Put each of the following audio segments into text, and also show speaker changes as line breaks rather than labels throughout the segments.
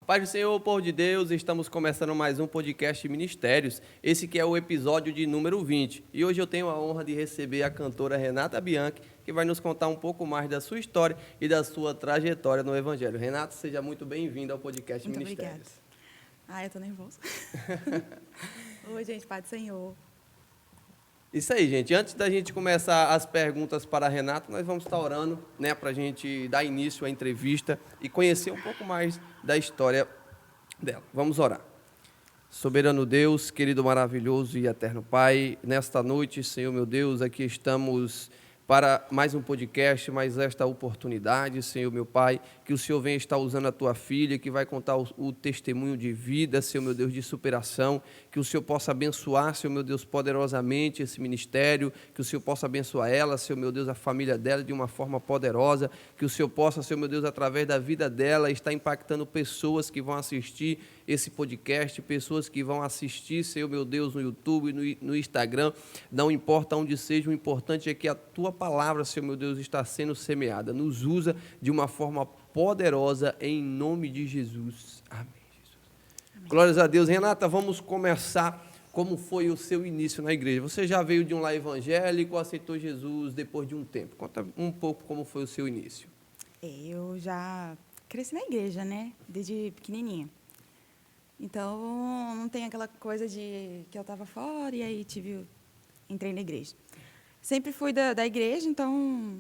Paz do Senhor, povo de Deus, estamos começando mais um podcast Ministérios, esse que é o episódio de número 20. E hoje eu tenho a honra de receber a cantora Renata Bianchi, que vai nos contar um pouco mais da sua história e da sua trajetória no Evangelho. Renata, seja muito bem-vinda ao podcast
Muito
Ministérios.
Obrigada. Eu tô nervosa. Oi, gente, Paz do Senhor.
Isso aí, gente. Antes da gente começar as perguntas para a Renata, nós vamos estar orando, né, para a gente dar início à entrevista e conhecer um pouco mais da história dela. Vamos orar. Soberano Deus, querido, maravilhoso e eterno Pai, nesta noite, Senhor meu Deus, aqui estamos para mais um podcast, mais esta oportunidade, Senhor meu Pai, que o Senhor venha estar usando a tua filha, que vai contar o testemunho de vida, Senhor meu Deus, de superação, que o Senhor possa abençoar, Senhor meu Deus, poderosamente esse ministério, que o Senhor possa abençoar ela, Senhor meu Deus, a família dela de uma forma poderosa, que o Senhor possa, Senhor meu Deus, através da vida dela, estar impactando pessoas que vão assistir esse podcast, pessoas que vão assistir, Senhor meu Deus, no YouTube, no Instagram, não importa onde seja, o importante é que a tua palavra, Senhor meu Deus, está sendo semeada. Nos usa de uma forma poderosa, em nome de Jesus. Amém, Jesus. Amém. Glórias a Deus. Renata, vamos começar. Como foi o seu início na igreja? Você já veio de um lar evangélico, aceitou Jesus depois de um tempo? Conta um pouco como foi o seu início.
Eu já cresci na igreja, né? Desde pequenininha. Então, não tem aquela coisa de que eu estava fora e aí entrei na igreja. Sempre fui da igreja, então...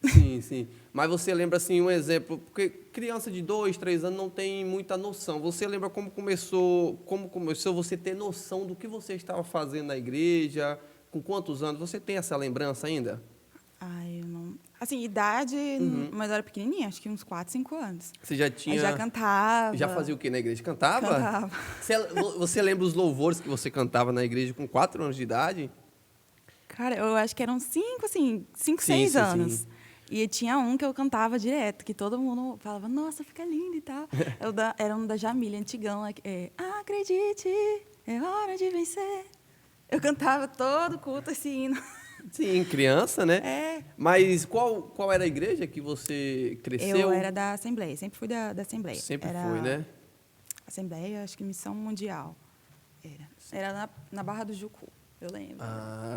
Sim, sim. Mas você lembra, assim, um exemplo, porque criança de 2, 3 anos não tem muita noção. Você lembra como começou você ter noção do que você estava fazendo na igreja? Com quantos anos? Você tem essa lembrança ainda?
Eu não... Assim, idade, mas eu era pequenininha, acho que uns 4, 5 anos.
Você já tinha...
Eu já cantava.
Já fazia o quê na igreja? Cantava?
Cantava.
Você lembra os louvores que você cantava na igreja com 4 anos de idade?
Cara, eu acho que eram 5, 6
sim,
anos.
Sim.
E tinha um que eu cantava direto, que todo mundo falava, nossa, fica lindo e tal. Era um da Jamília, antigão. Acredite, é hora de vencer. Eu cantava todo culto esse hino.
Sim, criança, né?
É.
Mas qual era a igreja que você cresceu?
Eu era da Assembleia, sempre fui da Assembleia.
Sempre foi, né?
Assembleia, acho que Missão Mundial. Era na Barra do Jucu. Eu lembro.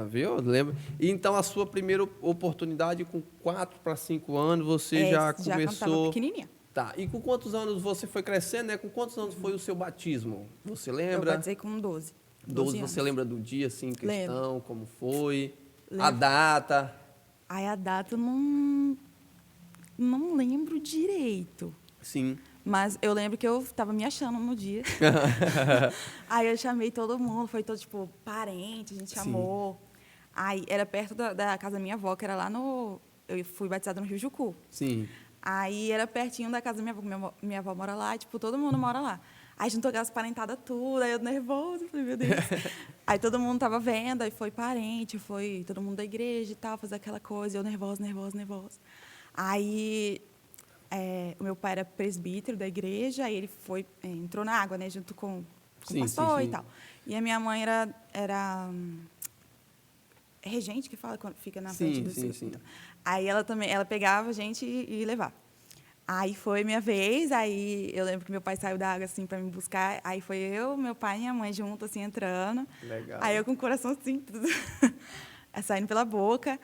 Viu? Eu lembro. E então, a sua primeira oportunidade, com 4 para 5 anos, você já começou...
Já cantava pequenininha.
Tá. E com quantos anos você foi crescendo, né? Com quantos anos foi o seu batismo? Você lembra?
Eu batizei com 12.
12 você lembra do dia, assim, questão,
lembro.
como foi?
Lembro.
A data?
A data eu não lembro direito.
Sim.
Mas eu lembro que eu estava me achando no dia. Aí eu chamei todo mundo, foi todo, tipo, parente, a gente chamou. Aí era perto da casa da minha avó, que era lá no... Eu fui batizada no Rio Jucu.
Sim.
Aí era pertinho da casa da minha avó, minha avó mora lá, e, tipo, todo mundo mora lá. Aí juntou aquelas parentadas tudo, aí eu nervosa, falei, meu Deus. Aí todo mundo tava vendo, aí foi parente, foi todo mundo da igreja e tal, fazer aquela coisa, eu nervosa. Aí... o meu pai era presbítero da igreja, aí ele entrou na água, né, junto com o pastor e tal. E a minha mãe era regente, que fala quando fica na frente do seu. Então. Aí ela pegava a gente e levava. Aí foi minha vez, aí eu lembro que meu pai saiu da água assim para me buscar, aí foi eu, meu pai e minha mãe junto assim entrando.
Legal.
Aí eu com o coração assim, tudo saindo pela boca.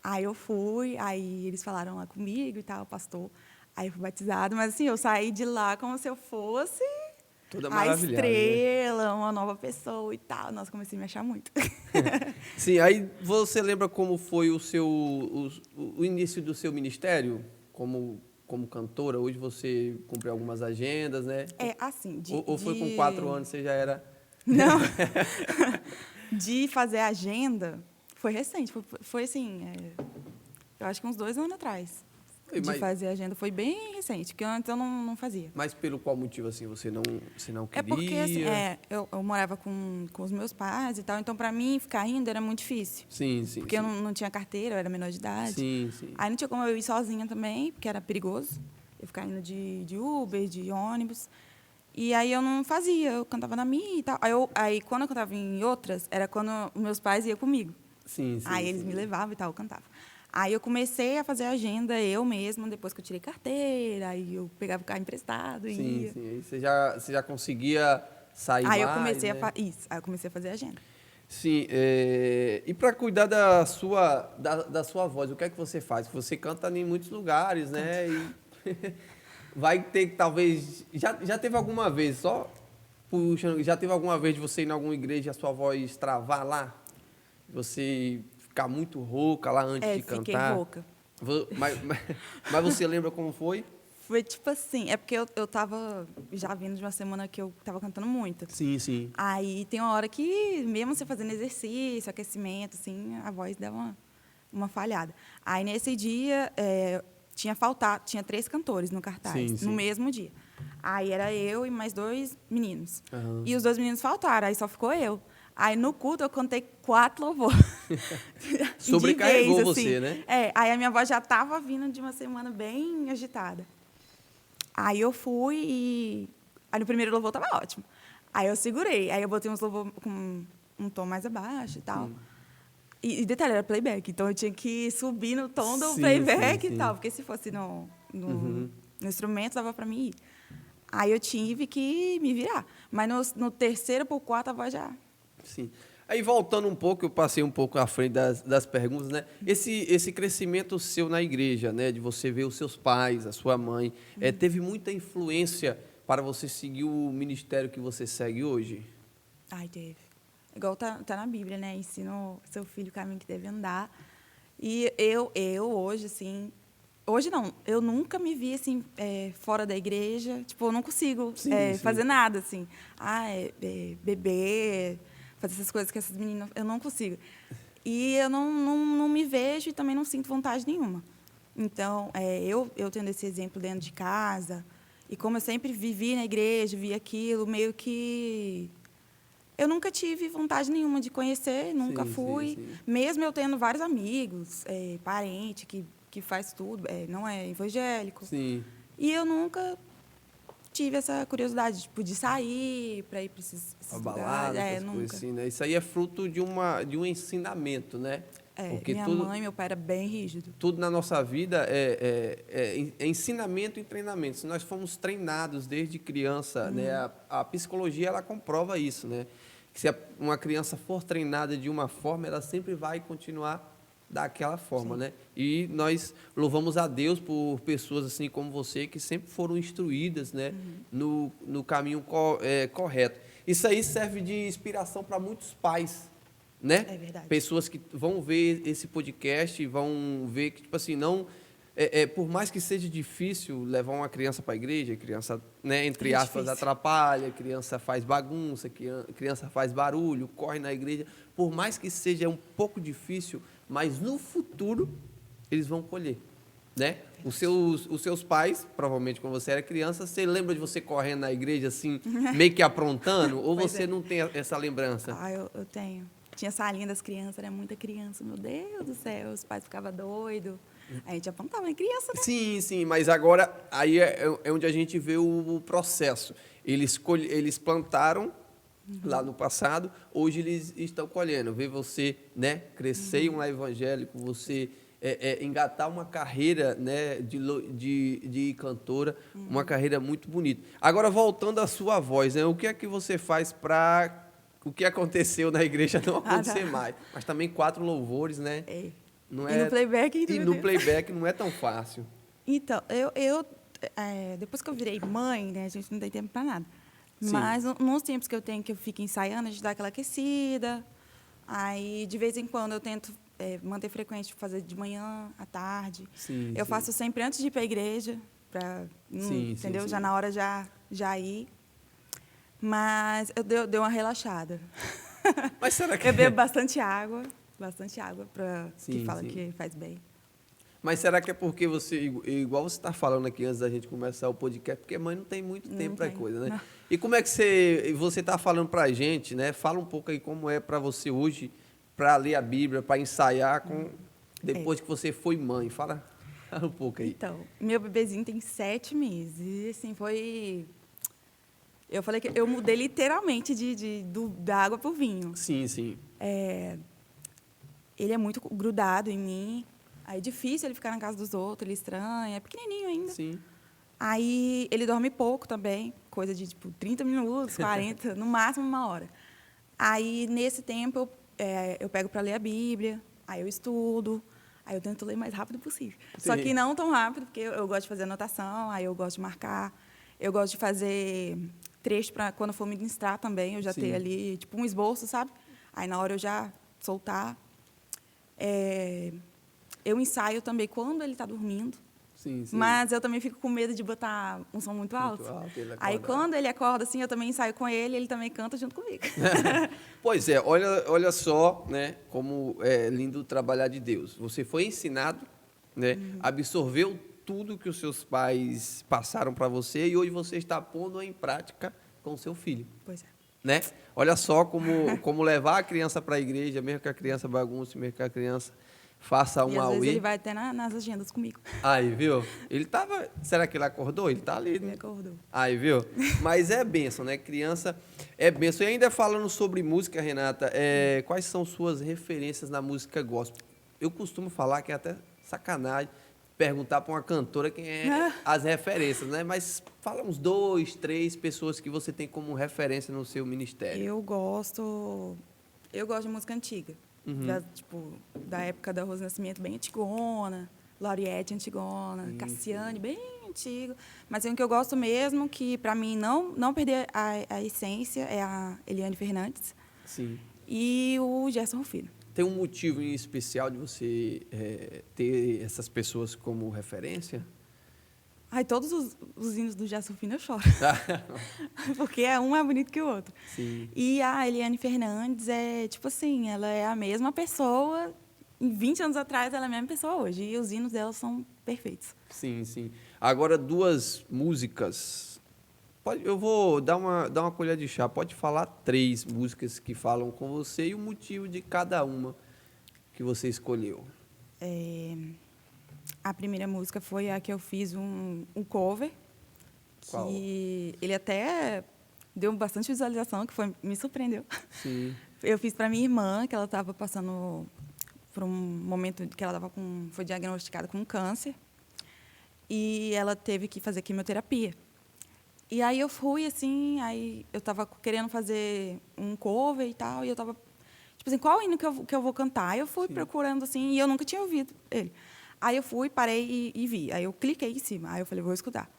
Aí eu fui, aí eles falaram lá comigo e tal, pastor. Aí eu fui batizado, mas assim, eu saí de lá como se eu fosse
toda
a estrela,
né?
Uma nova pessoa e tal. Nossa, comecei a me achar muito.
Sim, aí você lembra como foi o início do seu ministério como cantora? Hoje você cumpre algumas agendas, né?
Assim...
Ou foi com 4 anos, você já era...
Não. De fazer agenda, foi recente. Foi assim, eu acho que uns 2 anos atrás. De fazer agenda. Foi bem recente, porque antes eu não fazia.
Mas pelo qual motivo, assim, você não queria?
É porque, assim, eu morava com os meus pais e tal, então, para mim, ficar indo era muito difícil.
Sim.
Porque eu não tinha carteira, eu era menor de idade.
Sim.
Aí não tinha como eu ir sozinha também, porque era perigoso. Eu ficar indo de Uber, de ônibus. E aí eu não fazia, eu cantava na minha e tal. Aí quando eu cantava em outras, era quando meus pais iam comigo.
Sim.
Aí eles me levavam e tal, eu cantava. Aí eu comecei a fazer agenda eu mesma, depois que eu tirei carteira, aí eu pegava o carro emprestado e
Sim,
ia.
sim. Aí você já conseguia sair
Aí eu
mais,
comecei
né?
isso, aí eu comecei a fazer agenda.
Sim, e para cuidar da sua voz, o que é que você faz? Você canta em muitos lugares,
Canto.
né? E vai ter que talvez. Já teve alguma vez, só puxando, já teve alguma vez de você ir em alguma igreja e a sua voz travar lá? Você ficar muito rouca lá antes
É,
de
fiquei
cantar?
rouca.
Mas você lembra como foi?
Foi tipo assim, é porque eu tava já vindo de uma semana que eu tava cantando muito.
Sim, sim.
Aí tem uma hora que, mesmo você fazendo exercício, aquecimento, assim, a voz dá uma falhada. Aí nesse dia, tinha 3 cantores no cartaz,
Sim,
no
sim.
mesmo dia. Aí era eu e mais 2 meninos.
Aham.
E os 2 meninos faltaram, aí só ficou eu. Aí no culto eu cantei 4 louvores. De vez,
Sobrecarregou
assim.
você, né?
Aí a minha voz já estava vindo de uma semana bem agitada. Aí eu fui e. Aí no primeiro louvor estava ótimo. Aí eu segurei. Aí eu botei uns louvor com um tom mais abaixo e tal. E detalhe, era playback. Então eu tinha que subir no tom do
Sim, sim,
playback e tal.
sim.
Porque se fosse
Uhum.
no instrumento, dava para mim ir. Aí eu tive que me virar. Mas no terceiro por quarto, a voz já.
Sim. Aí voltando um pouco, eu passei um pouco à frente das perguntas, né? Esse crescimento seu na igreja, né? De você ver os seus pais, a sua mãe, teve muita influência para você seguir o ministério que você segue hoje?
Ai, teve. Igual tá na Bíblia, né? Ensina o seu filho o caminho que deve andar. E eu hoje, assim... Hoje não, eu nunca me vi, assim, fora da igreja. Tipo, eu não consigo
Sim,
fazer
sim.
nada, assim. Beber, fazer essas coisas que essas meninas... Eu não consigo. E eu não me vejo e também não sinto vontade nenhuma. Então, eu tendo esse exemplo dentro de casa, e como eu sempre vivi na igreja, vi aquilo, meio que eu nunca tive vontade nenhuma de conhecer, nunca
Sim, sim,
fui.
sim.
Mesmo eu tendo vários amigos, parente que faz tudo, não é evangélico.
Sim.
E eu nunca tive essa curiosidade, tipo, de sair para ir para
A
esses lugares.
balada, essas coisas
Nunca.
assim, né? Isso aí é fruto de um ensinamento, né? Porque
Minha mãe e meu pai era bem rígido.
tudo na nossa vida é ensinamento e treinamento. Se nós fomos treinados desde criança, né, a psicologia ela comprova isso, né? Que se uma criança for treinada de uma forma, ela sempre vai continuar daquela forma,
Sim.
né? E nós louvamos a Deus por pessoas assim como você que sempre foram instruídas, né, no caminho correto. Isso aí serve de inspiração para muitos pais, né?
É verdade.
Pessoas que vão ver esse podcast e vão ver que, tipo assim, não... por mais que seja difícil levar uma criança para a igreja, a criança, né, entre
É
aspas,
difícil.
atrapalha, a criança faz bagunça, a criança faz barulho, corre na igreja. Por mais que seja um pouco difícil, mas no futuro eles vão colher, né? Os seus pais, provavelmente quando você era criança, você lembra de você correndo na igreja assim, meio que aprontando, ou
Pois
você
é.
não tem essa lembrança?
Eu tenho. Tinha salinha das crianças, era muita criança, meu Deus do céu, os pais ficavam doidos. A gente apontava em criança, né?
Sim, sim, mas agora aí é onde a gente vê o processo. Eles plantaram lá no passado, hoje eles estão colhendo. Ver você, né, crescer em um lar evangélico, você engatar uma carreira, né, de cantora, uma carreira muito bonita. Agora, voltando à sua voz, né, o que é que você faz para o que aconteceu na igreja não acontecer
Tá.
mais? Mas também 4 louvores, né?
É.
Não
E no
é,
playback,
e
meu
no
Deus.
playback não é tão fácil.
Então, depois que eu virei mãe, né, a gente não tem tempo para nada.
Sim.
Mas nos tempos que eu tenho, que eu fico ensaiando, a gente dá aquela aquecida. Aí, de vez em quando, eu tento manter frequente, fazer de manhã, à tarde.
Sim,
Eu
sim.
faço sempre antes de ir para a igreja, para,
Sim, sim,
entendeu?
sim.
Já na hora já ir. Mas eu dei uma relaxada.
Mas será que
Eu bebo bastante água que
Sim,
fala
sim.
que faz bem.
Mas será que é porque você, igual você está falando aqui antes da gente começar o podcast, porque mãe não tem muito tempo
Não
para
tem.
coisa, né?
Não.
E como é que você está falando para a gente, né? Fala um pouco aí como é para você hoje, para ler a Bíblia, para ensaiar depois que você foi mãe. Fala um pouco aí.
Então, meu bebezinho tem 7 meses. E, assim, foi... Eu falei que eu mudei literalmente da água para o vinho.
Sim, sim.
Ele é muito grudado em mim. Aí é difícil ele ficar na casa dos outros, ele estranha, é pequenininho ainda.
Sim.
Aí ele dorme pouco também, coisa de, tipo, 30 minutos, 40, no máximo 1 hora. Aí, nesse tempo, eu pego para ler a Bíblia, aí eu estudo, aí eu tento ler o mais rápido possível. Só
Sim.
que não tão rápido, porque eu gosto de fazer anotação, aí eu gosto de marcar, eu gosto de fazer trecho para quando eu for ministrar também, eu já
Sim.
ter ali, tipo, um esboço, sabe? Aí, na hora, eu já soltar. Eu ensaio também quando ele está dormindo,
Sim, sim.
mas eu também fico com medo de botar um som muito alto.
Muito alto, ele
Aí,
acordar.
quando ele acorda, assim, eu também ensaio com ele também canta junto comigo.
Pois é, olha só, né, como é lindo trabalhar de Deus. Você foi ensinado, né, absorveu tudo que os seus pais passaram para você e hoje você está pondo em prática com o seu filho,
Pois é.
né? Olha só como levar a criança para a igreja, mesmo que a criança bagunce, mesmo que a criança faça um
E, às vezes,
auê.
ele vai até nas agendas comigo.
Aí, viu? Ele tava. Será que ele acordou? Ele tá ali,
Ele
né?
acordou.
Aí, viu? Mas é bênção, né? Criança é bênção. E ainda falando sobre música, Renata, quais são suas referências na música gospel? Eu costumo falar que é até sacanagem perguntar para uma cantora quem é as referências, né? Mas fala uns 2, 3 pessoas que você tem como referência no seu ministério.
Eu gosto de música antiga. Tipo, da época da Rose Nascimento, bem antigona. Lauriette, antigona. Cassiane, bem antigo. Mas tem um que eu gosto mesmo, que para mim não perder a essência, é a Eliane Fernandes.
Sim.
E o Gerson Filho.
Tem um motivo em especial de você ter essas pessoas como referência?
Ai, todos os hinos do Gerson Filho eu choro. Porque um é bonito que o outro.
Sim.
E a Eliane Fernandes é, tipo assim, ela é a mesma pessoa. Em 20 anos atrás, ela é a mesma pessoa hoje. E os hinos dela são perfeitos.
Sim, sim. Agora, 2 músicas. Eu vou dar uma colher de chá. Pode falar 3 músicas que falam com você e o motivo de cada uma que você escolheu.
A primeira música foi a que eu fiz um cover.
Qual?
Que ele até deu bastante visualização, me surpreendeu.
Sim.
Eu fiz para minha irmã, que ela estava passando por um momento que ela foi diagnosticada com câncer. E ela teve que fazer quimioterapia. E aí eu fui, assim, aí eu estava querendo fazer um cover e tal, e eu estava, tipo assim, qual hino que eu vou cantar? Aí eu fui procurando, assim, e eu nunca tinha ouvido ele. Aí eu fui, parei e vi. Aí eu cliquei em cima, aí eu falei, vou escutar.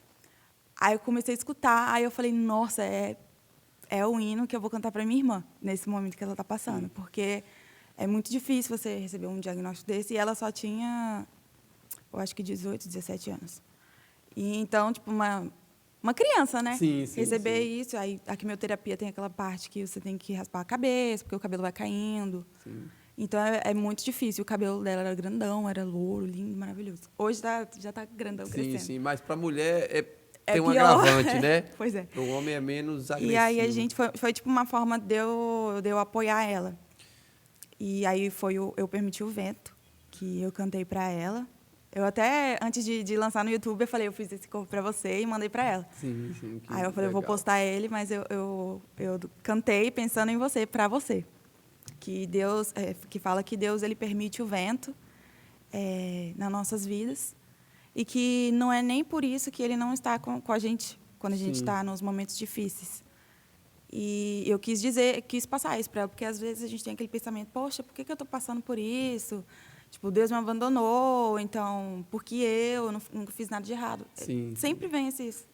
Aí eu comecei a escutar, aí eu falei, nossa, é o hino que eu vou cantar para minha irmã, nesse momento que ela está passando, porque é muito difícil você receber um diagnóstico desse, e ela só tinha, eu acho que 18, 17 anos. E então, tipo, uma criança, né?
Sim, sim,
receber
sim.
isso, aí a quimioterapia tem aquela parte que você tem que raspar a cabeça, porque o cabelo vai caindo.
Sim.
Então, é muito difícil. O cabelo dela era grandão, era louro, lindo, maravilhoso. Hoje já está grandão,
Sim,
crescendo.
sim. Mas para mulher tem um
pior.
agravante, né?
Pois é.
Para o homem é menos agressivo.
E aí a gente foi tipo uma forma de eu apoiar ela. E aí eu permiti o vento, que eu cantei para ela. Eu até, antes de lançar no YouTube, eu falei, eu fiz esse cover para você e mandei para ela.
Sim, sim.
Aí eu falei, eu vou
legal.
postar ele, mas eu cantei pensando em você, para você. Que Deus, que fala que Deus ele permite o vento nas nossas vidas e que não é nem por isso que ele não está com a gente quando a gente
Sim.
está nos momentos difíceis. E eu quis passar isso para ela, porque às vezes a gente tem aquele pensamento, poxa, por que eu estou passando por isso? Tipo, Deus me abandonou, então, por que eu nunca fiz nada de errado?
Sim.
Sempre vem esses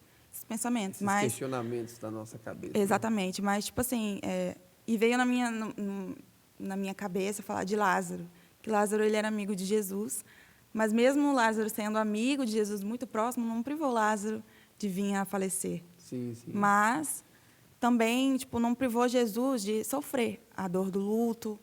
pensamentos.
Esses questionamentos da nossa cabeça.
Exatamente, mas, tipo assim, e veio na minha cabeça falar de Lázaro, que Lázaro ele era amigo de Jesus, mas mesmo Lázaro sendo amigo de Jesus muito próximo, não privou Lázaro de vir a falecer.
Sim, sim.
Mas também, tipo, não privou Jesus de sofrer a dor do luto.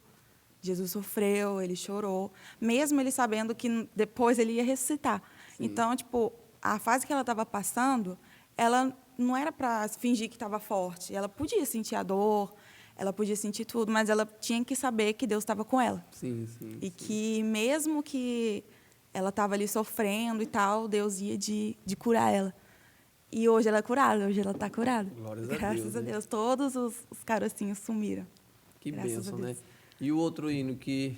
Jesus sofreu, ele chorou, mesmo ele sabendo que depois ele ia ressuscitar.
Sim.
Então, tipo, a fase que ela estava passando, ela não era para fingir que estava forte. Ela podia sentir a dor, ela podia sentir tudo, mas ela tinha que saber que Deus estava com ela.
Sim, sim.
E que mesmo que ela estava ali sofrendo e tal, Deus ia de curar ela. E hoje ela é curada, hoje ela está curada.
Glórias a Deus,
Graças a
né?
Deus. Todos os carocinhos sumiram.
Que
Graças a
bênção, né?
Deus.
E o outro hino que...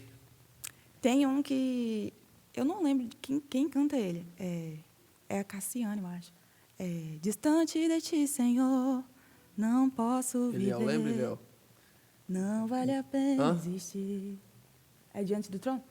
Tem um que Eu não lembro de quem canta ele. É a Cassiane, eu acho. Distante de ti, Senhor, não posso viver.
Eliel, lembra, Eliel?
Não vale a pena
Hã?
existir. É Diante do Trono?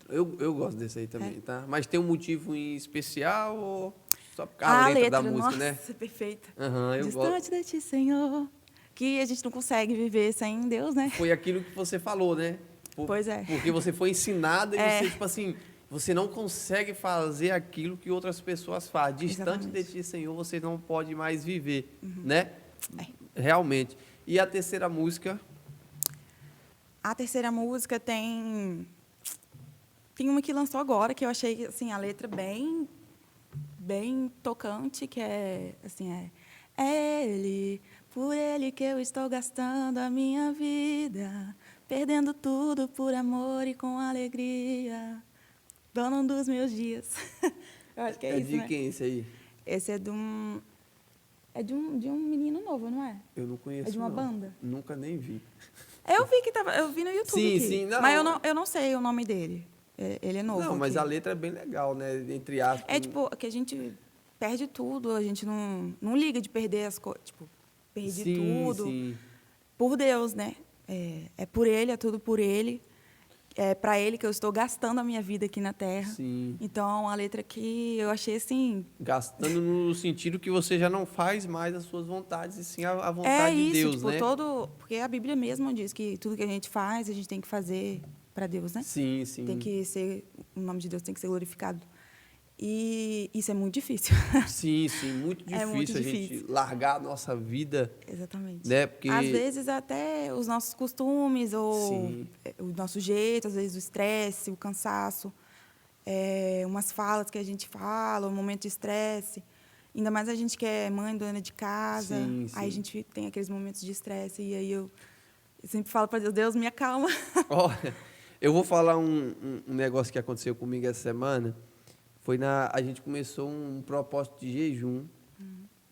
Eu gosto desse aí também, tá? Mas tem um motivo em especial ou só por causa
A
da letra da
letra,
música,
nossa,
né?
perfeita.
Aham, eu gosto.
Distante de ti, Senhor, que a gente não consegue viver sem Deus, né?
Foi aquilo que você falou, né?
Pois é.
Porque você foi ensinada e
É.
você, tipo assim, você não consegue fazer aquilo que outras pessoas fazem. Distante de
Exatamente.
ti, Senhor, você não pode mais viver, né?
É.
Realmente. E a terceira música?
A terceira música tem uma que lançou agora, que eu achei assim, a letra bem tocante, que é assim, é ele, por ele que eu estou gastando a minha vida, perdendo tudo por amor e com alegria, dono dos meus dias. Eu acho que é isso,
de
né?
quem esse aí?
Esse é de um menino novo, não é?
Eu não conheço,
É de uma
não.
banda?
Nunca nem vi.
Eu vi no YouTube
Sim,
aqui,
sim, não.
mas eu não sei o nome dele. Ele é novo.
Não, mas
aqui.
a letra é bem legal, né? Entre aspas.
É tipo que a gente perde tudo, a gente não liga de perder as coisas. Tipo, perdi
sim,
tudo
sim.
por Deus, né? É por Ele, é tudo por Ele. É para Ele que eu estou gastando a minha vida aqui na Terra.
Sim.
Então, a letra que eu achei assim.
Gastando no sentido que você já não faz mais as suas vontades, e sim a vontade de Deus,
tipo,
né?
porque a Bíblia mesmo diz que tudo que a gente faz, a gente tem que fazer para Deus, né?
Sim, sim.
Tem que ser, o nome de Deus tem que ser glorificado. E isso é muito difícil.
Sim, sim, muito difícil,
É muito
a gente
difícil.
largar a nossa vida,
Exatamente.
né? Porque
Às vezes até os nossos costumes ou
Sim.
o nosso jeito, às vezes o estresse, o cansaço, umas falas que a gente fala, um momento de estresse. Ainda mais a gente que é mãe, dona de casa.
Sim,
Aí a
sim.
gente tem aqueles momentos de estresse e aí eu sempre falo para Deus, Deus, me acalma.
Olha, eu vou falar um negócio que aconteceu comigo essa semana. A gente começou um propósito de jejum.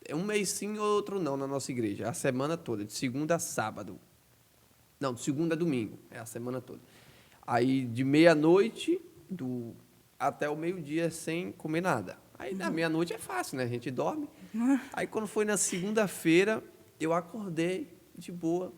É um mês sim, outro não, na nossa igreja. A semana toda, de segunda a sábado. Não, de segunda a domingo. É a semana toda. Aí, de meia-noite até o meio-dia, sem comer nada. Aí, na meia-noite é fácil, né? A gente dorme. Aí, quando foi na segunda-feira, eu acordei de boa.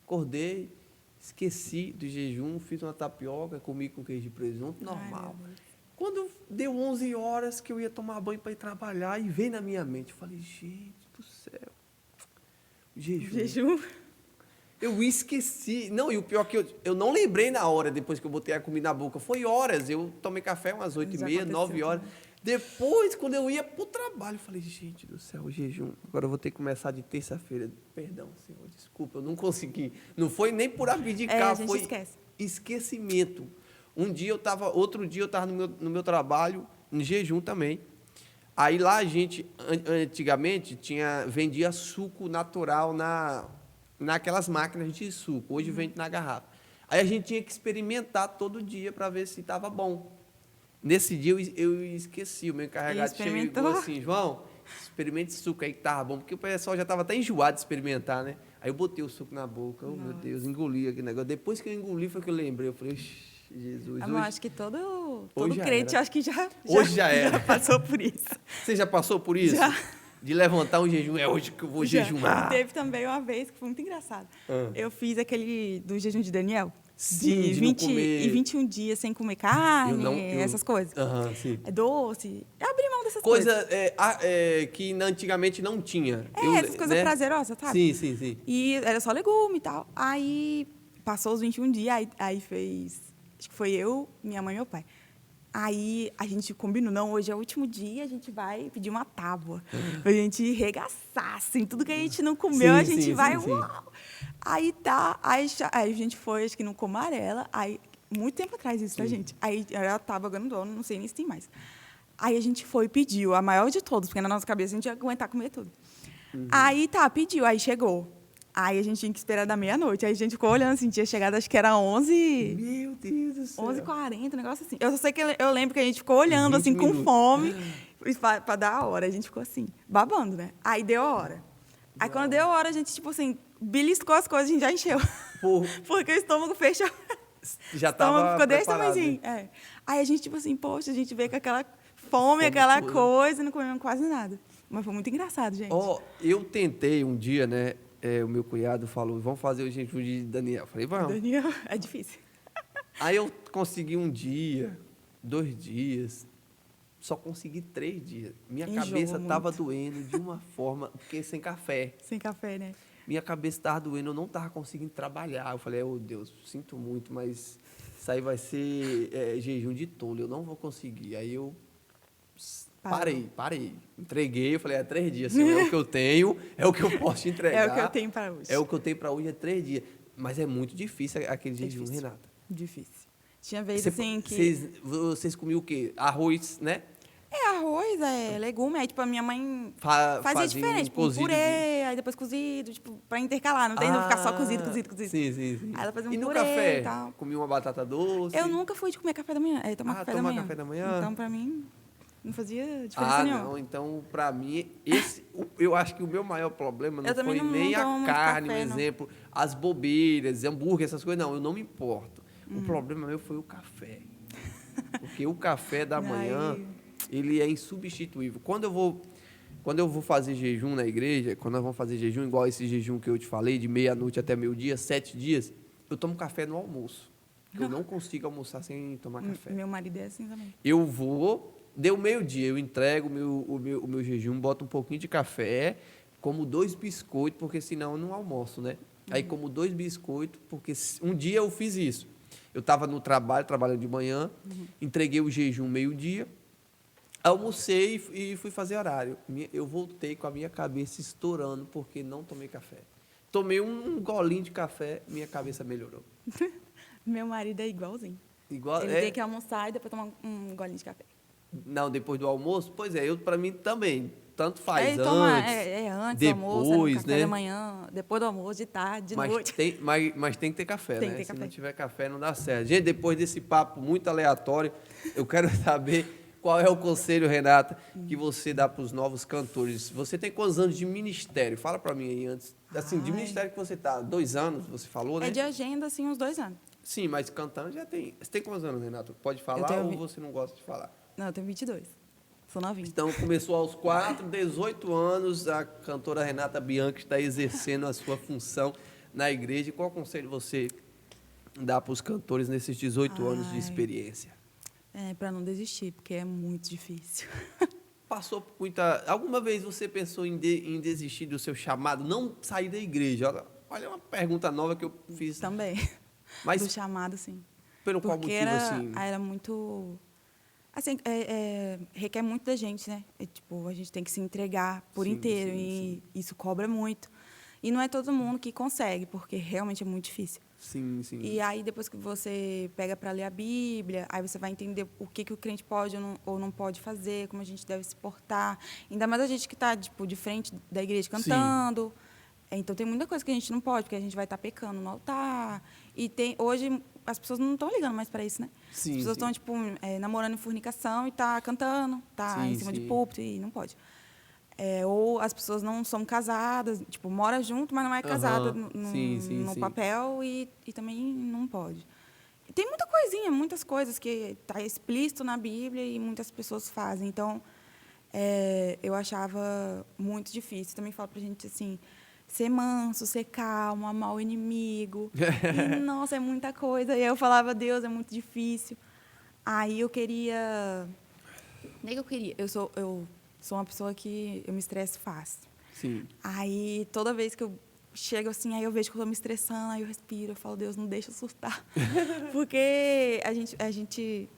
Acordei, esqueci do jejum, fiz uma tapioca, comi com queijo de presunto, normal.
Ai, meu Deus.
Quando deu 11 horas que eu ia tomar banho para ir trabalhar, e veio na minha mente, eu falei, gente do céu, jejum.
Jejum.
Eu esqueci. Não, e o pior é que eu não lembrei na hora, depois que eu botei a comida na boca. Foi horas. Eu tomei café umas 8h30,
aconteceu
9 horas.
também.
Depois, quando eu ia pro trabalho, eu falei, gente do céu, o jejum. Agora eu vou ter que começar de terça-feira. Perdão, Senhor, desculpa, eu não consegui. Não foi nem por abdicar,
A gente
foi
esquece.
esquecimento. Outro dia eu estava no meu trabalho, em jejum também. Aí lá a gente, antigamente, vendia suco natural naquelas máquinas de suco. Hoje vende na garrafa. Aí a gente tinha que experimentar todo dia para ver se estava bom. Nesse dia eu esqueci, o meu encarregado chegou assim, João, experimente esse suco aí que estava bom, porque o pessoal já estava até enjoado de experimentar, né? Aí eu botei o suco na boca, oh meu Deus, engoli aquele negócio. Depois que eu engoli foi que eu lembrei, eu falei, Jesus.
Eu acho que todo
já
crente
era.
acho que já
Já
passou por isso.
Você já passou por isso?
Já.
De levantar um jejum, é hoje que eu vou
Já.
jejumar.
Teve também uma vez que foi muito engraçado. Eu fiz aquele do jejum de Daniel.
Sim, de não comer.
E 21 dias sem comer carne, essas coisas.
Aham, sim.
É doce. Eu abri mão dessas
Coisa
coisas.
que antigamente não tinha.
Essas coisas
né?
prazerosas, sabe?
Sim.
E era só legume e tal. Aí passou os 21 dias, aí fez. Acho que foi eu, minha mãe e meu pai. Aí a gente combinou, não, hoje é o último dia, a gente vai pedir uma tábua. Pra gente regaçar, assim, tudo que a gente não comeu, a gente vai. Uau! Aí tá, aí a gente foi, acho que no Comarela, aí, muito tempo atrás isso, tá, gente? Aí era tábua grandona, não sei nem se tem mais. Aí a gente foi e pediu, a maior de todos, porque na nossa cabeça a gente ia aguentar comer tudo. Aí tá, pediu, aí chegou. Aí a gente tinha que esperar da meia-noite. Aí a gente ficou olhando, assim, tinha chegado, acho que era 11...
Meu Deus do céu.
11h40, um negócio assim. Eu só sei que eu lembro que a gente ficou olhando,
20
assim, com
minutos.
fome, pra dar a hora. A gente ficou assim, babando, né? Aí deu a hora. Aí quando deu a hora, a gente, tipo assim, beliscou as coisas, a gente já encheu.
Por-
Porque o estômago fechou.
Já
O estômago
estava
ficou desse
preparado.
tamanhozinho. É. Aí a gente, tipo assim, poxa, a gente veio com aquela fome,
Fome
aquela
toda.
coisa, e não comemos quase nada. Mas foi muito engraçado, gente.
Ó, eu tentei um dia, né? O meu cunhado falou, vamos fazer o jejum de Daniel. Eu falei, vamos.
Daniel, é difícil.
Aí eu consegui um dia, 2 dias, só consegui 3 dias. Minha
Enjoa
cabeça estava
muito.
doendo de uma forma, porque sem café.
Sem café, né?
Minha cabeça estava doendo, eu não estava conseguindo trabalhar. Eu falei, oh Deus, sinto muito, mas isso aí vai ser jejum de tolo, eu não vou conseguir. Aí eu parei. Entreguei, eu falei, 3 dias, Senhor, é o que eu tenho, é o que eu posso te entregar.
É o que eu tenho para hoje.
É o que eu tenho para hoje, é 3 dias. Mas é muito difícil aquele jejum,
difícil.
Renata.
Difícil. Tinha vezes assim que...
Vocês comiam o quê? Arroz, né?
É arroz, é legume. Aí, tipo, a minha mãe fazia
Fazia
diferente. Tipo, um
cozido
purê, aí depois cozido, tipo, pra intercalar. Não tem não ficar só cozido.
Sim, sim, sim.
Aí ela fazia um
E no
purê
café?
e tal.
Comia uma batata doce?
Eu nunca fui de comer café da manhã. Tomar café da
tomar
manhã.
café da manhã?
Então, pra mim, não fazia diferença nenhuma.
Não. Então, pra mim, eu acho que o meu maior problema não
Eu também
foi
não
nem
tomo
a
muito
carne,
café,
um
não.
exemplo, as bobeiras, hambúrguer, essas coisas. Não, eu não me importo. O problema meu foi o café. Porque o café da manhã,
Aí-
ele é insubstituível. Quando eu vou fazer jejum na igreja, quando nós vamos fazer jejum, igual esse jejum que eu te falei, de meia-noite até meio-dia, 7 dias, eu tomo café no almoço. Eu não consigo almoçar sem tomar café.
Meu marido é assim também.
Eu vou, deu meio-dia, eu entrego o meu jejum, boto um pouquinho de café, como 2 biscoitos, porque senão eu não almoço, né? Aí como 2 biscoitos, porque um dia eu fiz isso. Eu estava no trabalho, trabalhando de manhã, entreguei o jejum meio-dia, almocei e fui fazer horário. Eu voltei com a minha cabeça estourando, porque não tomei café. Tomei um golinho de café, minha cabeça melhorou.
Meu marido é igualzinho.
Igual,
Ele tem que almoçar e depois tomar um golinho de café.
Não, depois do almoço? Pois é, para mim também. Tanto faz
Aí ele toma
antes,
antes do
depois,
almoço, café
né?
da manhã, depois do almoço, de tarde, de noite.
Mas tem que ter café,
Tem
né?
que ter
Se
café.
não tiver café, não dá certo. Gente, depois desse papo muito aleatório, eu quero saber qual é o conselho, Renata, que você dá para os novos cantores. Você tem quantos anos de ministério? Fala para mim aí antes. Assim, de
Ai.
ministério que você tá, 2 anos, você falou, né?
É de agenda, assim, uns 2 anos.
Sim, mas cantando já tem. Você tem quantos anos, Renata? Pode falar
tenho
ou
vi-
você não gosta de falar?
Não, eu tenho 22. Sou novinha.
Então, começou aos 18 anos, a cantora Renata Bianchi está exercendo a sua função na igreja. E qual conselho você dá para os cantores nesses 18 anos de
Ai.
experiência?
Pra não desistir, porque é muito difícil.
Passou por muita... Alguma vez você pensou em desistir do seu chamado? Não sair da igreja? Olha uma pergunta nova que eu fiz.
Também.
Mas
Do chamado, sim.
pelo qual
Porque
motivo, assim?
era muito... Assim, requer muito da gente, né? Tipo, a gente tem que se entregar por
Sim,
inteiro.
sim,
E isso cobra muito. E não é todo mundo que consegue, porque realmente é muito difícil.
Sim, sim.
E aí, depois que você pega para ler a Bíblia, aí você vai entender o que o crente pode ou não pode fazer, como a gente deve se portar. Ainda mais a gente que está tipo, de frente da igreja cantando. Então, tem muita coisa que a gente não pode, porque a gente vai estar pecando no altar. E hoje, as pessoas não estão ligando mais para isso, né?
Sim,
As pessoas
sim.
estão, tipo, namorando em fornicação e tá cantando, tá
Sim,
em cima de
sim.
púlpito e não pode. Ou as pessoas não são casadas, tipo, mora junto, mas não é casada
Aham. Sim.
papel e também não pode. E tem muita coisinha, muitas coisas que está explícito na Bíblia e muitas pessoas fazem. Então, eu achava muito difícil. Também falo para a gente assim, ser manso, ser calmo, amar o inimigo. E, nossa, é muita coisa. E eu falava, Deus, é muito difícil. Aí eu queria... Nem que eu queria. Eu sou uma pessoa que eu me estresso fácil.
Sim.
Aí, toda vez que eu chego assim, aí eu vejo que eu estou me estressando, aí eu respiro, eu falo, Deus, não deixa eu surtar. Porque a gente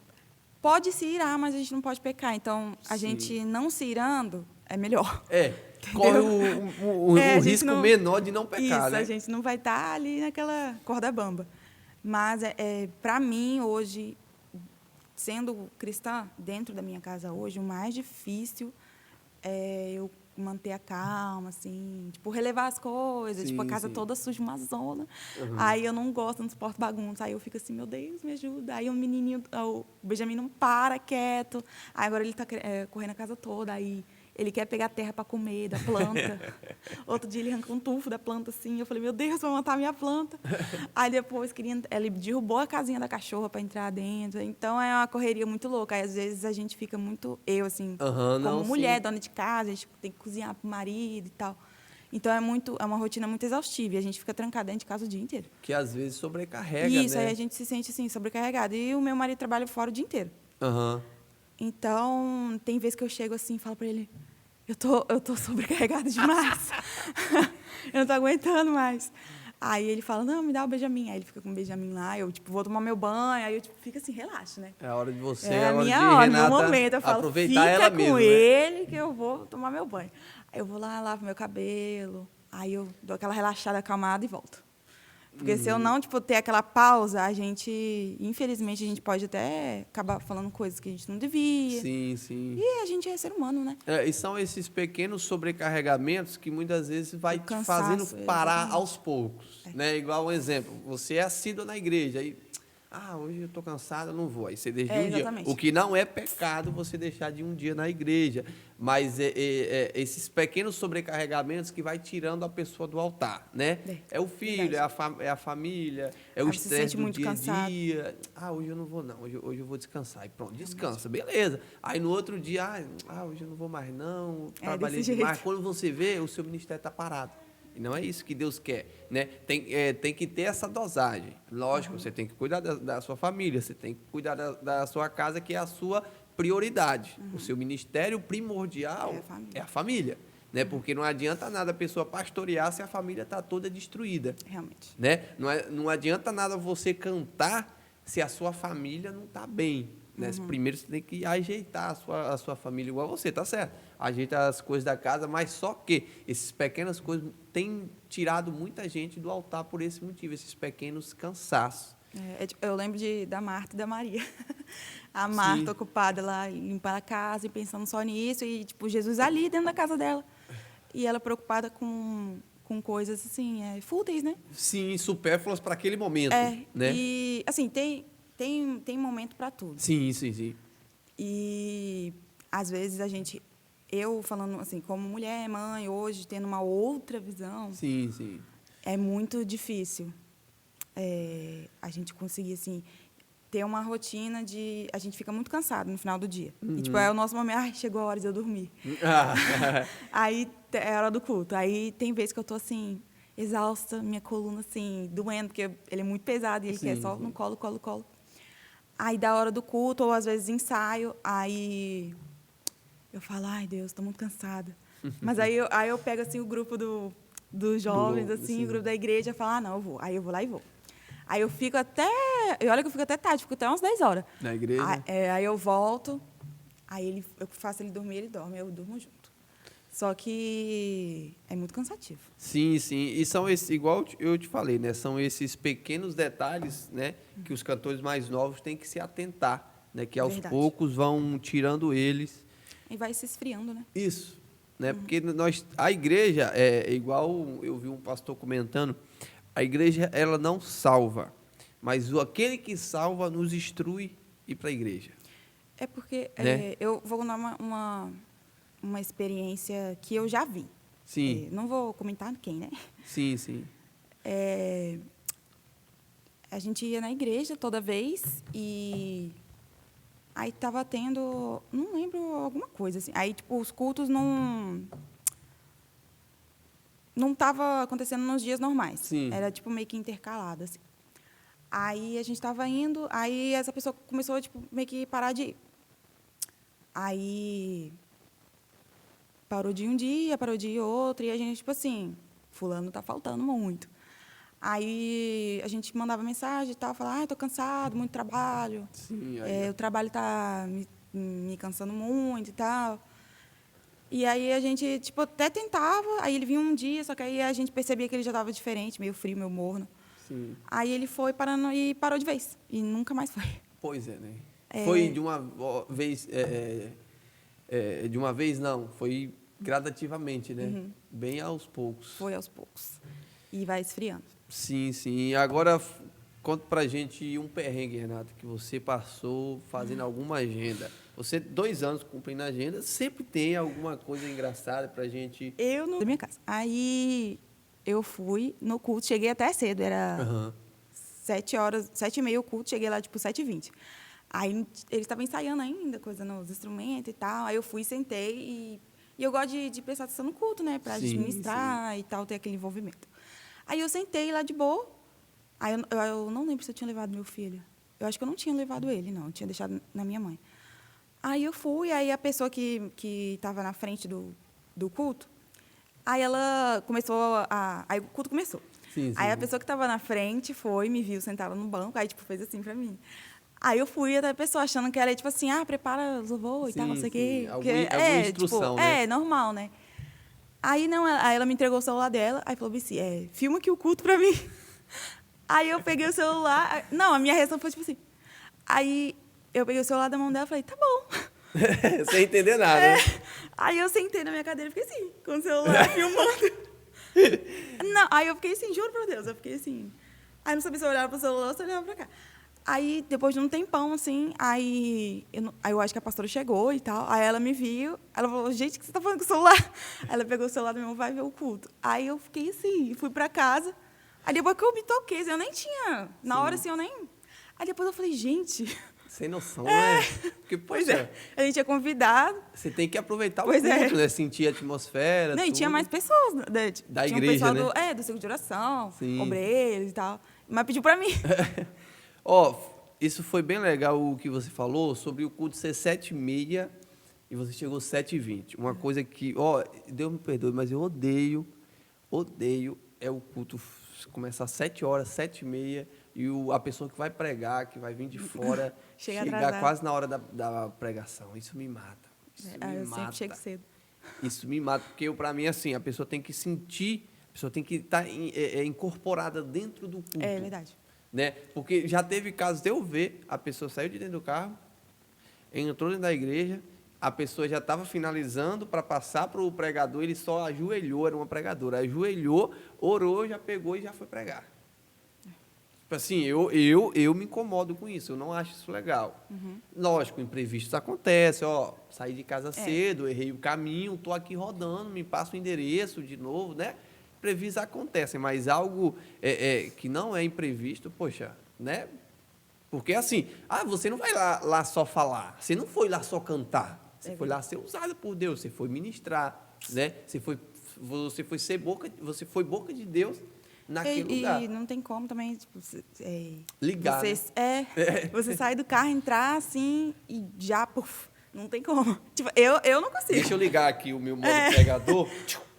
pode se irar, mas a gente não pode pecar. Então, a
Sim.
gente não se irando é melhor.
Corre o
A gente
risco
não-
menor de não pecar,
Isso,
né?
a gente não vai estar ali naquela corda bamba. Mas, para mim, hoje, sendo cristã, dentro da minha casa hoje, o mais difícil é eu manter a calma, assim, tipo, relevar as coisas, tipo, a
Sim,
casa
sim.
toda suja, uma zona.
Uhum.
Aí eu não gosto, não suporto bagunça. Aí eu fico assim, meu Deus, me ajuda. Aí o menininho, o Benjamin não para quieto. Aí agora ele está correndo a casa toda. Aí Ele quer pegar terra para comer da planta. Outro dia ele arrancou um tufo da planta assim. Eu falei, meu Deus, vai matar a minha planta. Aí depois ele derrubou a casinha da cachorra para entrar dentro. Então é uma correria muito louca. Aí às vezes a gente fica muito, eu assim,
Aham,
como
não,
mulher,
sim.
dona de casa, a gente tem que cozinhar pro marido e tal. Então é uma rotina muito exaustiva e a gente fica trancada dentro de casa o dia inteiro.
Que às vezes sobrecarrega,
Isso, aí
né?
a gente se sente assim sobrecarregado. E o meu marido trabalha fora o dia inteiro.
Aham.
Então, tem vezes que eu chego assim e falo para ele, eu tô sobrecarregada demais. Eu não tô aguentando mais. Aí ele fala, não, me dá o Benjamin. Aí ele fica com o Benjamin lá, eu, tipo, vou tomar meu banho. Aí eu, tipo, fico assim, relaxa, né?
É a hora de você,
É
a
a
hora de
minha hora, meu
Renata
momento. Eu falo,
aproveitar
fica
ela
com
mesma, né?
ele que eu vou tomar meu banho. Aí eu vou lá, lavo meu cabelo. Aí eu dou aquela relaxada, acalmada e volto. Porque se eu não, tipo, ter aquela pausa, infelizmente, a gente pode até acabar falando coisas que a gente não devia.
Sim, sim.
E a gente é ser humano, né?
E são esses pequenos sobrecarregamentos que muitas vezes vai
O
te fazendo
cansaço,
parar
exatamente.
aos poucos, né? Igual um exemplo, você é assíduo na igreja, aí, hoje eu estou cansado, eu não vou. Aí você deixa de um dia.
Exatamente.
O que não é pecado você deixar de um dia na igreja, mas esses pequenos sobrecarregamentos que vai tirando a pessoa do altar, né? É o filho,
verdade.
é a família, é o
Aí você se
estresse
sente
do
muito
dia a
cansado.
dia. Hoje eu não vou não, hoje eu vou descansar. E pronto, descansa, beleza. Aí no outro dia, hoje eu não vou mais não, trabalhei
desse
demais.
jeito.
Quando você vê, o seu ministério está parado. E não é isso que Deus quer, né? Tem que ter essa dosagem. Lógico, você tem que cuidar da sua família, você tem que cuidar da sua casa, que é a sua prioridade. O seu ministério primordial é a família, né? Porque não adianta nada a pessoa pastorear se a família está toda destruída.
Realmente.
Né? Não adianta nada você cantar se a sua família não está bem. Né? Primeiro você tem que ajeitar a sua família igual você, tá certo? Ajeita as coisas da casa, mas só que essas pequenas coisas têm tirado muita gente do altar por esse motivo, esses pequenos cansaços.
Eu lembro da Marta e da Maria. A Marta
Sim.
ocupada lá, limpando a casa e pensando só nisso. E, tipo, Jesus ali dentro da casa dela. E ela preocupada com coisas, assim, fúteis, né?
Sim, supérfluas para aquele momento, né?
E, assim, tem momento para tudo.
Sim, sim, sim.
E, às vezes, eu falando, assim, como mulher, mãe, hoje, tendo uma outra visão,
Sim, sim.
é muito difícil a gente conseguir, assim, ter uma rotina de... A gente fica muito cansado no final do dia. E, tipo, é o nosso momento, chegou a hora de eu dormir. Aí, é a hora do culto. Aí, tem vezes que eu tô, assim, exausta, minha coluna, assim, doendo, porque ele é muito pesado e ele quer só no colo, colo, colo. Aí, da hora do culto, ou às vezes ensaio, aí eu falo, ai, Deus, estou muito cansada. Mas aí eu pego, assim, o grupo dos jovens, assim, o grupo da igreja, e falo, não, eu vou. Aí eu vou lá e vou. Aí eu fico até... E olha que eu fico até tarde, fico até umas 10 horas.
Na igreja?
Aí eu volto, aí eu faço ele dormir, ele dorme, eu durmo junto. Só que é muito cansativo.
Sim, sim. E são esses, igual eu te falei, né? São esses pequenos detalhes, né? Que os cantores mais novos têm que se atentar, né? Que aos
Verdade.
poucos vão tirando eles.
E vai se esfriando, né?
Isso, né? Porque a igreja, igual eu vi um pastor comentando, a igreja, ela não salva, mas aquele que salva nos instrui ir para a igreja.
É porque
Né?
eu vou contar uma experiência que eu já vi.
Sim.
Não vou comentar quem, né?
Sim, sim.
A gente ia na igreja toda vez e aí estava tendo, não lembro, alguma coisa assim. Aí, tipo, os cultos não estava acontecendo nos dias normais.
Sim.
Era, tipo, meio que intercalado, assim. Aí a gente estava indo, aí essa pessoa começou, tipo, meio que parar de ir. Aí parou de ir um dia, parou de ir outro, e a gente, tipo assim, fulano tá faltando muito. Aí a gente mandava mensagem e tal, falava, tô cansado, muito trabalho.
Sim, aí,
O trabalho tá me cansando muito e tal. E aí a gente, tipo, até tentava, aí ele vinha um dia, só que aí a gente percebia que ele já estava diferente, meio frio, meio morno.
sim.
Aí ele foi parando e parou de vez. E nunca mais foi.
Pois é, né? Foi de uma vez... de uma vez, não. Foi gradativamente, né? Bem aos poucos.
Foi aos poucos. E vai esfriando.
Sim, sim. Agora, conta pra gente um perrengue, Renato, que você passou fazendo alguma agenda. Você, 2 anos cumprindo a agenda, sempre tem alguma coisa engraçada pra gente...
Eu não... Da minha casa. Aí eu fui no culto, cheguei até cedo, era
Aham.
7h, 7h30 o culto, cheguei lá, tipo, 7h20. Aí eles estavam ensaiando ainda, coisa nos instrumentos e tal. Aí eu fui, sentei e eu gosto de prestar atenção no culto, né? Para
Sim,
administrar e tal, ter aquele envolvimento. Aí eu sentei lá de boa. Aí eu não lembro se eu tinha levado meu filho. Eu acho que eu não tinha levado ele, não. Eu tinha deixado na minha mãe. Aí eu fui, aí a pessoa que estava na frente do culto, aí ela começou a... Aí o culto começou.
Sim,
Aí a
sim.
pessoa que estava na frente foi, me viu sentada no banco, aí, tipo, fez assim para mim. Aí eu fui até a pessoa achando que era, tipo assim, prepara os louvor e tal, não sei o quê.
Alguma instrução,
tipo,
né?
normal, né? Aí, não, aí ela me entregou o celular dela, aí falou, Bici, filma aqui o culto pra mim. Aí eu peguei o celular, não, a minha reação foi tipo assim. Aí eu peguei o celular da mão dela e falei, tá bom.
Sem entender nada, né?
Aí eu sentei na minha cadeira e fiquei assim, com o celular filmando. Não, aí eu fiquei assim, juro pra Deus, eu fiquei assim. Aí não sabia se eu olhava pro celular ou se eu olhava pra cá. Aí, depois de um tempão, assim, aí eu acho que a pastora chegou e tal, aí ela me viu, ela falou, gente, o que você tá falando com o celular? Aí ela pegou o celular do meu irmão, vai ver o culto. Aí eu fiquei assim, fui pra casa, aí depois que eu me toquei, assim, eu nem tinha, na hora, assim, eu nem... Aí depois eu falei, gente...
Sem noção, né? Porque,
Pois
poxa,
a gente é convidado.
você tem que aproveitar o
Pois
culto,
é.
né? Sentir a atmosfera,
Não, e
tudo.
tinha mais pessoas, né?
Da
tinha
igreja,
um pessoal
né?
do círculo de oração,
Sim.
obreiros e tal, mas pediu pra mim.
Ó, isso foi bem legal o que você falou sobre o culto ser 7h30 e você chegou 7h20. Uma coisa que, Deus me perdoe, mas eu odeio é o culto começar às 7h, 7h30 e a pessoa que vai pregar, que vai vir de fora,
Chegar
chegar
atrasado.
quase na hora da pregação. Isso me mata. Isso me
Eu
mata.
sempre chego cedo.
Isso me mata, porque para mim, assim, a pessoa tem que sentir, a pessoa tem que estar incorporada dentro do culto.
É verdade.
Né? Porque já teve casos de eu ver, a pessoa saiu de dentro do carro, entrou dentro da igreja, a pessoa já estava finalizando para passar para o pregador, ele só ajoelhou, era uma pregadora, ajoelhou, orou, já pegou e já foi pregar. Tipo assim, eu me incomodo com isso, eu não acho isso legal. Lógico, imprevistos acontecem, saí de casa cedo, errei o caminho, estou aqui rodando, me passa o endereço de novo, né? Imprevistos acontecem, mas algo que não é imprevisto, poxa, né? Porque assim, você não vai lá só falar, você não foi lá só cantar, você foi lá ser usado por Deus, você foi ministrar, né? Você foi boca de Deus naquele lugar.
E não tem como também, tipo,
Ligar,
você,
né?
você sair do carro, entrar assim e já, puf, não tem como. Tipo, eu não consigo.
Deixa eu ligar aqui o meu modo pregador.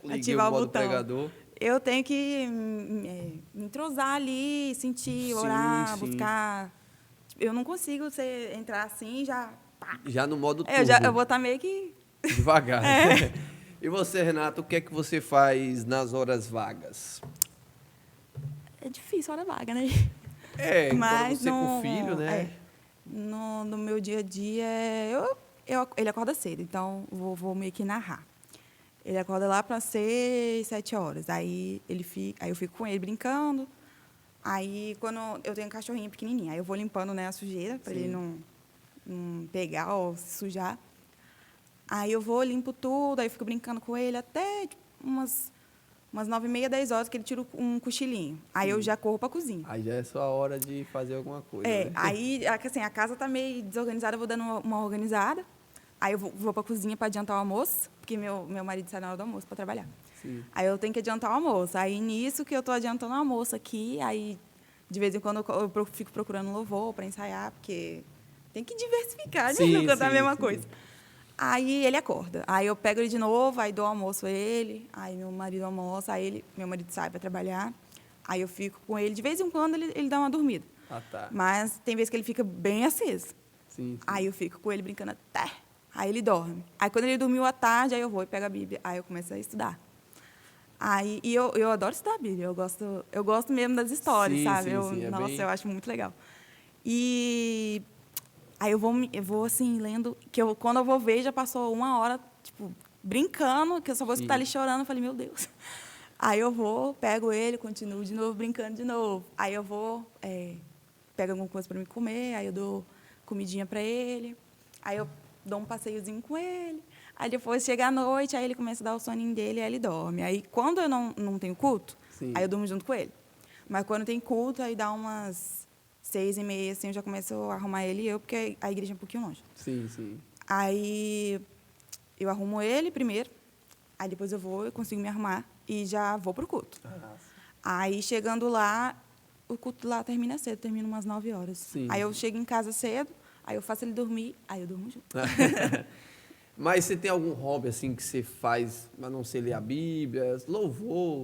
Liguei
Ativar
o modo
botão.
pregador.
Eu tenho que me entrosar ali, sentir,
Sim,
orar,
sim.
buscar. Tipo, eu não consigo entrar assim e já... Pá.
Já no modo turbo.
Eu vou estar meio que...
Devagar. E você, Renato, o que é que você faz nas horas vagas?
É difícil a hora vaga, né?
Quando você com filho, né?
No meu dia a dia, ele acorda cedo, então vou meio que narrar. Ele acorda lá para 6, 7 horas. Aí eu fico com ele brincando. Aí quando eu tenho um cachorrinho pequenininho, aí eu vou limpando, né, a sujeira para ele não pegar ou se sujar. Aí eu vou, limpo tudo, aí eu fico brincando com ele até tipo, umas 9h30, 10 horas que ele tira um cochilinho. Aí eu já corro para a cozinha.
Aí já é sua hora de fazer alguma coisa. Né?
Aí assim, a casa tá meio desorganizada, eu vou dando uma organizada. Aí eu vou para a cozinha para adiantar o almoço, porque meu marido sai na hora do almoço para trabalhar.
Sim.
Aí eu tenho que adiantar o almoço. Aí nisso que eu estou adiantando o almoço aqui, aí de vez em quando eu fico procurando louvor para ensaiar, porque tem que diversificar, né? Não cantar a mesma coisa. Aí ele acorda. Aí eu pego ele de novo, aí dou almoço a ele, aí meu marido almoça, aí meu marido sai para trabalhar. Aí eu fico com ele. De vez em quando ele dá uma dormida.
Tá.
Mas tem vezes que ele fica bem aceso.
Sim.
Aí eu fico com ele brincando até. Aí ele dorme. Aí quando ele dormiu à tarde, aí eu vou e pego a Bíblia. Aí eu começo a estudar. Aí, e eu adoro estudar a Bíblia. Eu gosto mesmo das histórias, sabe? Eu acho muito legal. E aí eu vou assim, lendo, quando eu vou ver, já passou 1 hora, tipo, brincando, que eu só vou escutar ali chorando. Eu falei, meu Deus. Aí eu vou, pego ele, continuo de novo, brincando de novo. Aí eu vou, pego alguma coisa para me comer, aí eu dou comidinha para ele. Aí eu dou um passeiozinho com ele. Aí depois chega a noite, aí ele começa a dar o soninho dele e aí ele dorme. Aí quando eu não tenho culto,
Sim.
aí eu durmo junto com ele. Mas quando tem culto, aí dá umas 6h30, assim, eu já começo a arrumar ele e eu, porque a igreja é um pouquinho longe.
Sim, sim.
Aí eu arrumo ele primeiro, aí depois eu consigo me arrumar e já vou pro culto. Aí chegando lá, o culto lá termina cedo, termina umas 9 horas.
Sim.
Aí eu chego em casa cedo, aí eu faço ele dormir, aí eu durmo junto.
Mas você tem algum hobby assim que você faz, a não ser ler a Bíblia, louvor?